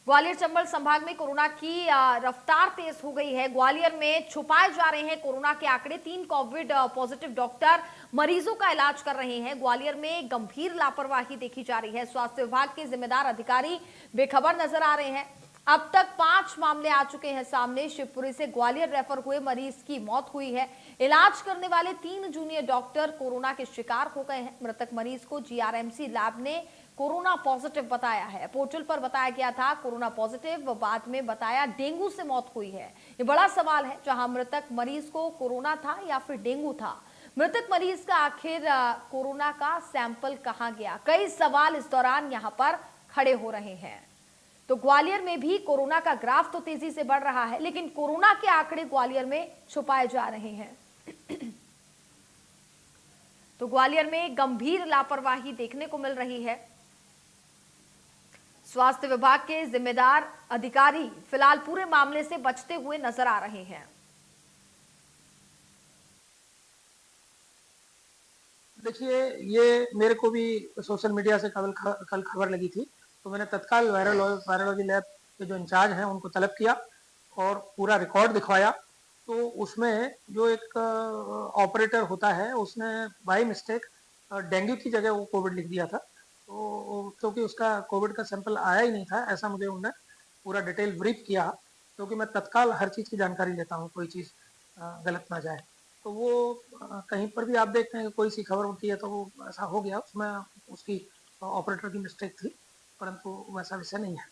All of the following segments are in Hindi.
ग्वालियर चंबल संभाग में कोरोना की रफ्तार तेज हो गई है। ग्वालियर में छुपाए जा रहे हैं कोरोना के आंकड़े। 3 कोविड पॉजिटिव डॉक्टर मरीजों का इलाज कर रहे हैं। ग्वालियर में गंभीर लापरवाही देखी जा रही है। स्वास्थ्य विभाग के जिम्मेदार अधिकारी बेखबर नजर आ रहे हैं। अब तक 5 मामले आ चुके हैं सामने। शिवपुरी से ग्वालियर रेफर हुए मरीज की मौत हुई है। इलाज करने वाले 3 जूनियर डॉक्टर कोरोना के शिकार हो गए हैं। मृतक मरीज को जीआरएमसी लैब ने कोरोना पॉजिटिव बताया है। पोर्टल पर बताया गया था कोरोना पॉजिटिव, बाद में बताया डेंगू से मौत हुई है। ये बड़ा सवाल है, जहां मृतक मरीज को कोरोना था या फिर डेंगू था। मृतक मरीज का आखिर कोरोना का सैंपल कहां गया? कई सवाल इस दौरान यहां पर खड़े हो रहे हैं। तो ग्वालियर में भी कोरोना का ग्राफ तो तेजी से बढ़ रहा है, लेकिन कोरोना के आंकड़े ग्वालियर में छुपाए जा रहे हैं। तो ग्वालियर में गंभीर लापरवाही देखने को मिल रही है। स्वास्थ्य विभाग के जिम्मेदार अधिकारी फिलहाल पूरे मामले से बचते हुए नजर आ रहे हैं। देखिए, ये मेरे को भी सोशल मीडिया से कल खबर लगी थी, तो मैंने तत्काल वायरोलॉजी लैब के जो इंचार्ज हैं उनको तलब किया और पूरा रिकॉर्ड दिखवाया। तो उसमें जो एक ऑपरेटर होता है, उसने बाय मिस्टेक डेंगू की जगह वो कोविड लिख दिया था। तो क्योंकि उसका कोविड का सैंपल आया ही नहीं था, ऐसा मुझे उन्होंने पूरा डिटेल ब्रीफ किया, क्योंकि मैं तत्काल हर चीज़ की जानकारी लेता हूँ, कोई चीज़ गलत ना जाए। तो वो कहीं पर भी आप देखते हैं कि कोई सी खबर होती है तो वो ऐसा हो गया, उसमें उसकी ऑपरेटर की मिस्टेक थी, परंतु वैसा विषय नहीं है।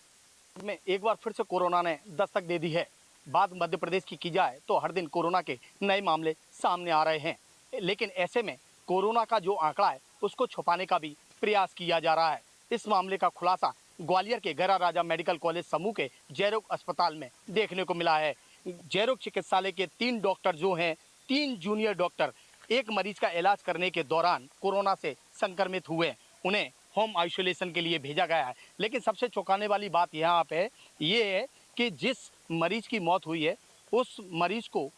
में एक बार फिर से कोरोना ने दस्तक दे दी है। बात मध्य प्रदेश की जाए तो हर दिन कोरोना के नए मामले सामने आ रहे हैं, लेकिन ऐसे में कोरोना का जो आंकड़ा है उसको छुपाने का भी प्रयास किया जा रहा है। इस मामले का खुलासा ग्वालियर के गैरा राजा मेडिकल कॉलेज समूह के जयरोग अस्पताल में देखने को मिला है। जयरोग चिकित्सालय के 3 डॉक्टर जो हैं, 3 जूनियर डॉक्टर, एक मरीज का इलाज करने के दौरान कोरोना से संक्रमित हुए। उन्हें होम आइसोलेशन के लिए भेजा गया है। लेकिन सबसे चौंकाने वाली बात यहाँ पे ये है कि जिस मरीज की मौत हुई है, उस मरीज को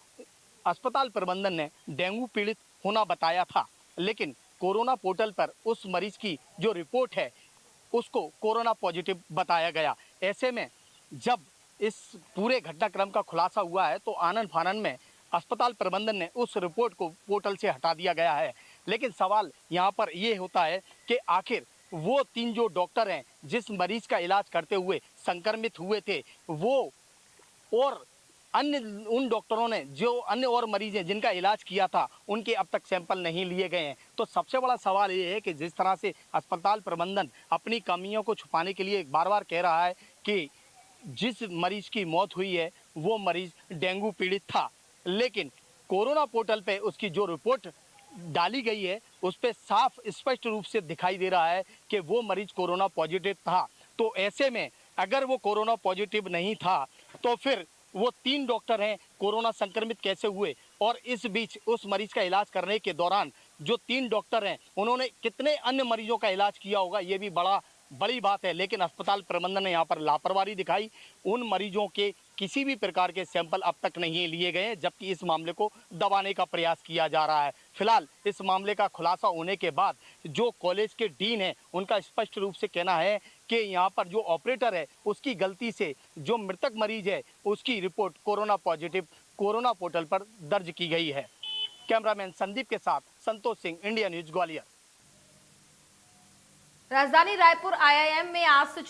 अस्पताल प्रबंधन ने डेंगू पीड़ित होना बताया था, लेकिन कोरोना पोर्टल पर उस मरीज की जो रिपोर्ट है उसको कोरोना पॉजिटिव बताया गया। ऐसे में जब इस पूरे घटनाक्रम का खुलासा हुआ है तो आनन फानन में अस्पताल प्रबंधन ने उस रिपोर्ट को पोर्टल से हटा दिया गया है। लेकिन सवाल यहाँ पर ये होता है कि आखिर वो 3 जो डॉक्टर हैं जिस मरीज का इलाज करते हुए संक्रमित हुए थे, वो और अन्य उन डॉक्टरों ने जो अन्य और मरीज हैं जिनका इलाज किया था, उनके अब तक सैंपल नहीं लिए गए हैं। तो सबसे बड़ा सवाल ये है कि जिस तरह से अस्पताल प्रबंधन अपनी कमियों को छुपाने के लिए बार बार कह रहा है कि जिस मरीज की मौत हुई है वो मरीज डेंगू पीड़ित था, लेकिन कोरोना पोर्टल पे उसकी जो रिपोर्ट डाली गई है उस पे साफ स्पष्ट रूप से दिखाई दे रहा है कि वो मरीज कोरोना पॉजिटिव था। तो ऐसे में अगर वो कोरोना पॉजिटिव नहीं था तो फिर वो 3 डॉक्टर हैं कोरोना संक्रमित कैसे हुए? और इस बीच उस मरीज का इलाज करने के दौरान जो 3 डॉक्टर हैं उन्होंने कितने अन्य मरीजों का इलाज किया होगा, ये भी बड़ी बात है। लेकिन अस्पताल प्रबंधन ने यहाँ पर लापरवाही दिखाई। उन मरीजों के किसी भी प्रकार के सैंपल अब तक नहीं लिए गए हैं, जबकि इस मामले को दबाने का प्रयास किया जा रहा है। फिलहाल इस मामले का खुलासा होने के बाद जो कॉलेज के डीन हैं उनका स्पष्ट रूप से कहना है कि यहाँ पर जो ऑपरेटर है उसकी गलती से जो मृतक मरीज है उसकी report corona positive corona portal पर दर्ज की गई है। कैमरामैन संदीप के साथ संतोष सिंह, इंडिया न्यूज ग्वालियर। राजधानी रायपुर आईआईएम में आज से